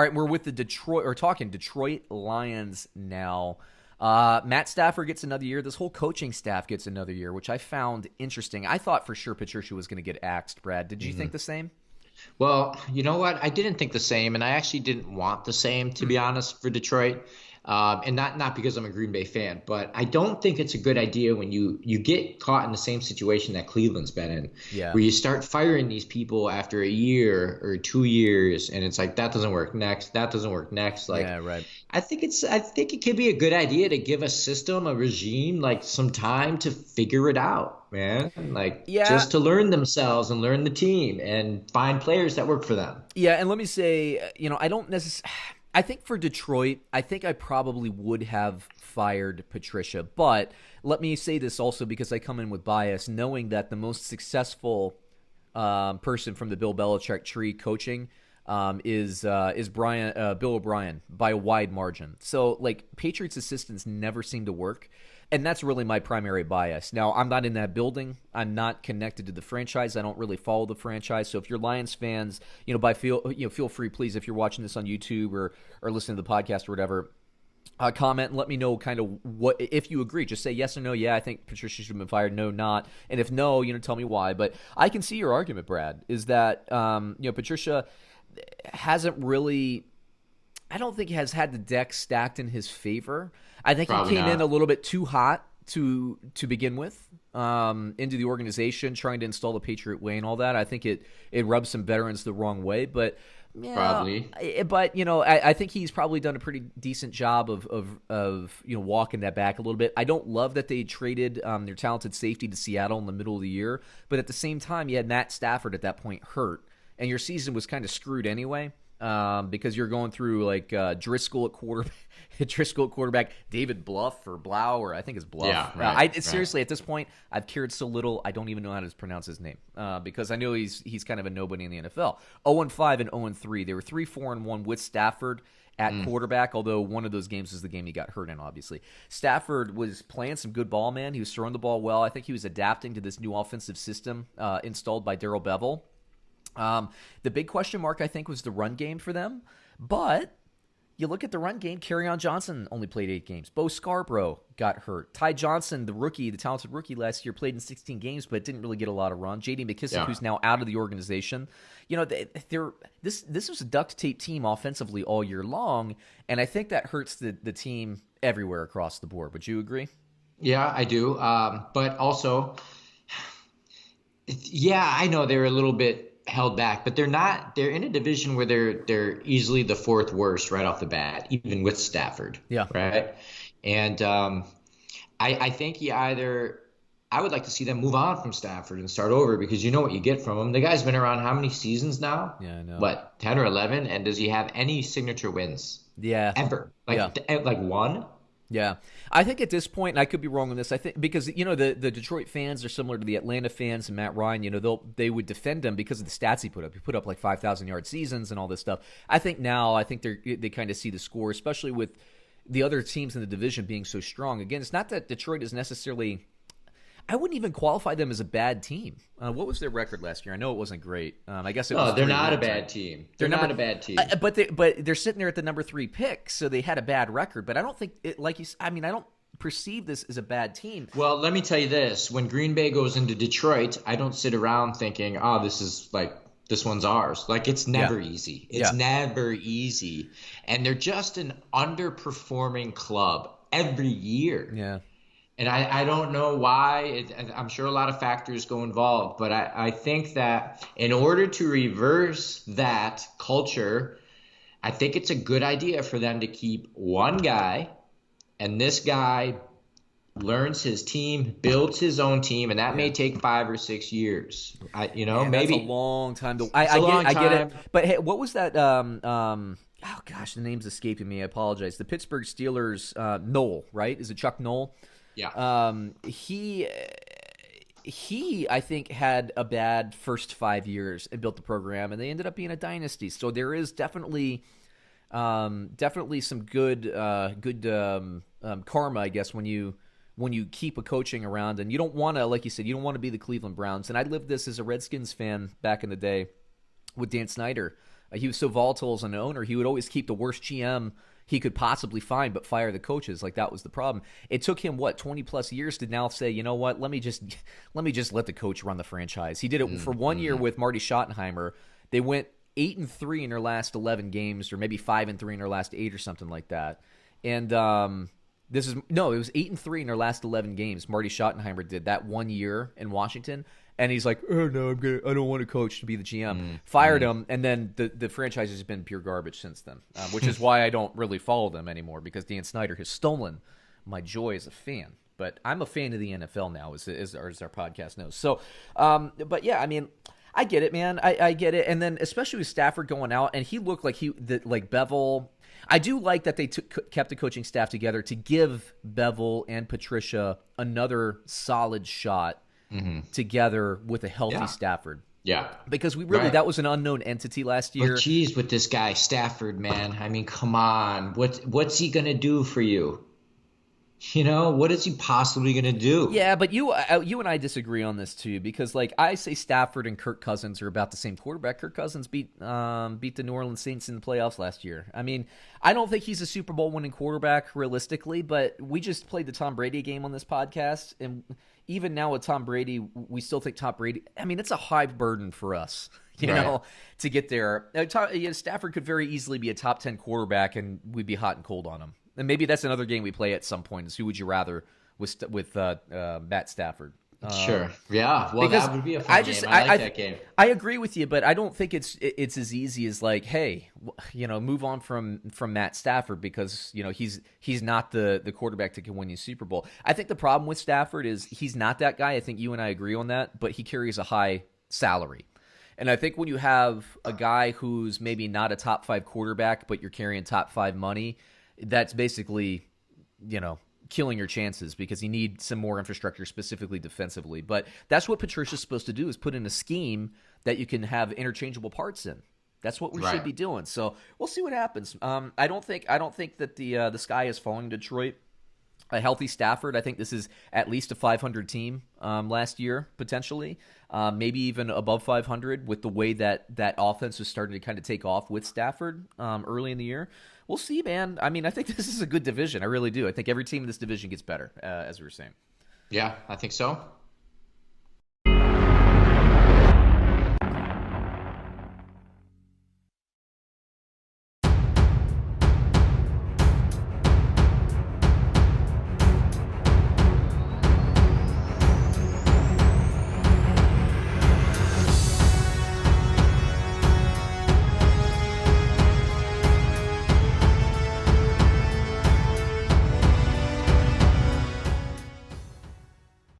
All right, we're with the Detroit Lions now. Matt Stafford gets another year. This whole coaching staff gets another year, which I found interesting. I thought for sure Patricia was going to get axed, Brad. Did you think the same? Well, you know what? I didn't think the same, and I actually didn't want the same, to be honest, for Detroit. And not because I'm a Green Bay fan, but I don't think it's a good idea when you get caught in the same situation that Cleveland's been in, Yeah. where you start firing these people after a year or 2 years, and it's like that doesn't work next, that doesn't work next. Like, Yeah, right. I think it could be a good idea to give a system, a regime, like some time to figure it out, man. Like Yeah. just to learn themselves and learn the team and find players that work for them. Yeah, and let me say, I don't necessarily. I think for Detroit, I think I probably would have fired Patricia. But let me say this also because I come in with bias, knowing that the most successful person from the Bill Belichick tree coaching is Bill O'Brien by a wide margin. So, like, Patriots assistants never seem to work. And that's really my primary bias. Now, I'm not in that building. I'm not connected to the franchise. I don't really follow the franchise. So if you're Lions fans, feel free, please, if you're watching this on YouTube or listening to the podcast or whatever, comment and let me know kind of what, if you agree. Just say yes or no. Yeah, I think Patricia should have been fired. No, not. And if no, tell me why. But I can see your argument, Brad, is that Patricia hasn't really. I don't think he has had the deck stacked in his favor. I think Probably he came not. in a little bit too hot to begin with into the organization, trying to install the Patriot way and all that. I think it rubs some veterans the wrong way, but yeah, Probably. But I think he's probably done a pretty decent job of walking that back a little bit. I don't love that they traded their talented safety to Seattle in the middle of the year, but at the same time, you had Matt Stafford at that point hurt, and your season was kind of screwed anyway. Because you're going through like Driscoll at quarterback, David Bluff or Blau, or I think it's Bluff. Yeah, right. Seriously, at this point, I've cared so little, I don't even know how to pronounce his name because I know he's kind of a nobody in the NFL. 0-5 and 0-3. They were 3-4-1 with Stafford at quarterback, although one of those games was the game he got hurt in, obviously. Stafford was playing some good ball, man. He was throwing the ball well. I think he was adapting to this new offensive system installed by Darrel Bevel. The big question mark, I think, was the run game for them. But you look at the run game, Kerryon Johnson only played 8 games. Bo Scarborough got hurt. Ty Johnson, the talented rookie last year, played in 16 games but didn't really get a lot of run. J.D. McKissick, who's now out of the organization. This was a duct tape team offensively all year long, and I think that hurts the team everywhere across the board. Would you agree? Yeah, I do. But also, yeah, I know they're a little bit held back, but they're not. They're in a division where they're easily the 4th worst right off the bat, even with Stafford. Yeah. Right. And I think I would like to see them move on from Stafford and start over because you know what you get from him. The guy's been around how many seasons now? Yeah, I know. What, 10 or 11? And does he have any signature wins? Yeah. Ever? Like one? Yeah. I think at this point, and I could be wrong on this, I think because, the Detroit fans are similar to the Atlanta fans and Matt Ryan, they would defend him because of the stats he put up. He put up like 5,000-yard seasons and all this stuff. I think they kind of see the score, especially with the other teams in the division being so strong. Again, it's not that Detroit is necessarily – I wouldn't even qualify them as a bad team. What was their record last year? I know it wasn't great. I guess it was. No, they're not a bad team. They're not a bad team. But they're sitting there at the number 3 pick, so they had a bad record. But I don't think I don't perceive this as a bad team. Well, let me tell you this: when Green Bay goes into Detroit, I don't sit around thinking, "Oh, this one's ours." Like it's never easy. It's never easy, and they're just an underperforming club every year. Yeah. And I don't know why. I'm sure a lot of factors go involved, but I think that in order to reverse that culture, I think it's a good idea for them to keep one guy, and this guy learns his team, builds his own team, and that may take 5 or 6 years. Maybe that's a long time. I get it. But hey, what was that? Oh gosh, the name's escaping me. I apologize. The Pittsburgh Steelers, Knoll, right? Is it Chuck Knoll? Yeah. He I think had a bad first 5 years and built the program, and they ended up being a dynasty. So there is definitely some good karma, I guess, when you keep a coaching around, and you don't want to, like you said, you don't want to be the Cleveland Browns. And I lived this as a Redskins fan back in the day with Dan Snyder. He was so volatile as an owner. He would always keep the worst GM he could possibly find, but fire the coaches. Like, that was the problem. It took him 20 plus years to now say, you know what, let me just let the coach run the franchise. He did it for 1 year with Marty Schottenheimer. They went 8-3 in their last 11 games, or maybe 5-3 in their last 8 or something like that. And it was 8-3 in their last 11 games. Marty Schottenheimer did that 1 year in Washington. And he's like, oh, no, I don't want a coach to be the GM. Fired him, and then the franchise has been pure garbage since then, which is why I don't really follow them anymore, because Dan Snyder has stolen my joy as a fan. But I'm a fan of the NFL now, as our podcast knows. So, but yeah, I mean, I get it, man. I get it. And then especially with Stafford going out, and he looked like Bevel. I do like that they kept the coaching staff together to give Bevel and Patricia another solid shot together with a healthy Stafford. Yeah. Because that was an unknown entity last year. But geez, with this guy, Stafford, man. I mean, come on. What's he going to do for you? You know, what is he possibly going to do? Yeah, but you and I disagree on this too, because like I say Stafford and Kirk Cousins are about the same quarterback. Kirk Cousins beat the New Orleans Saints in the playoffs last year. I mean, I don't think he's a Super Bowl winning quarterback realistically, but we just played the Tom Brady game on this podcast, and even now with Tom Brady, we still think Tom Brady. I mean, it's a high burden for us, you know, to get there. Stafford could very easily be a top 10 quarterback, and we'd be hot and cold on him. And maybe that's another game we play at some point, is who would you rather with Matt Stafford? Sure. Yeah. Well, that would be a fun game. I like that game. I agree with you, but I don't think it's as easy as like, hey, you know, move on from Matt Stafford, because, you know, he's not the quarterback that can win you Super Bowl. I think the problem with Stafford is he's not that guy. I think you and I agree on that, but he carries a high salary. And I think when you have a guy who's maybe not a top 5 quarterback, but you're carrying top 5 money, that's basically, you know, killing your chances, because you need some more infrastructure, specifically defensively. But that's what Patricia's supposed to do, is put in a scheme that you can have interchangeable parts in. That's what we should be doing. So we'll see what happens. I don't think that the sky is falling in Detroit. A healthy Stafford, I think this is at least a 500 team last year, potentially. Maybe even above 500, with the way that offense was starting to kind of take off with Stafford early in the year. We'll see, man. I mean, I think this is a good division. I really do. I think every team in this division gets better, as we were saying. Yeah, I think so.